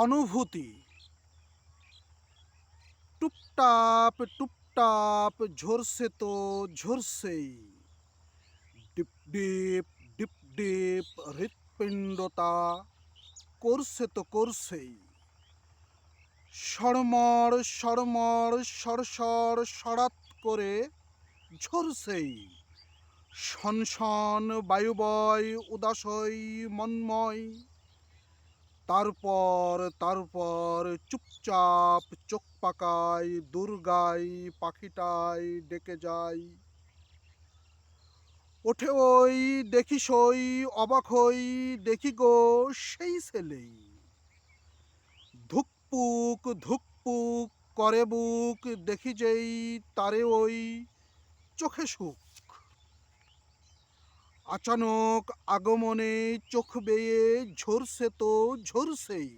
অনুভূতি। টুপটাপ টুপটাপ ঝরছে তো ঝরছেই, ডিপ ডিপ ডিপ ডিপ হৃৎপিণ্ডতা করছে তো করছেই, সড়মড় সড়মড় সরসর সরাত করে ঝরছেই, শনশন বায়ুবয় উদাসই মন্ময়। তারপর চুপচাপ চোখ পাকায় দুর্গায় পাখিটায় ডেকে যায়। ওঠে ওই দেখি সই অবাক হই, দেখি গো সেই ছেলেই, ধুকপুক ধুকপুক করে বুক, দেখি যেই তারে ওই চোখে সুখ। আচানক আগমনে চোখ বেয়ে ঝরছে তো ঝরছেই,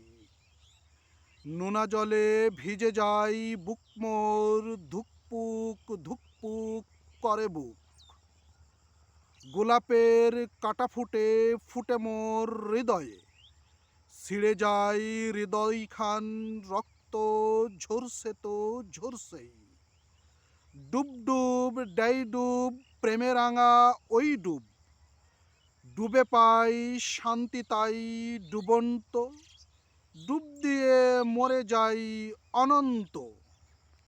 নোনা জলে ভিজে যাই বুক মোর, ধুকপুক ধুকপুক করে বুক। গোলাপের কাটা ফুটে ফুটে মোর হৃদয়ে, ছিঁড়ে যায় হৃদয়খান, রক্ত ঝরছে তো ঝরছেই। ডুব ডুব ডাই ডুব প্রেমে রাঙা ওই ডুব, ডুবে পাই শান্তি তাই ডুবন্ত, ডুব দিয়ে মরে যাই অনন্ত।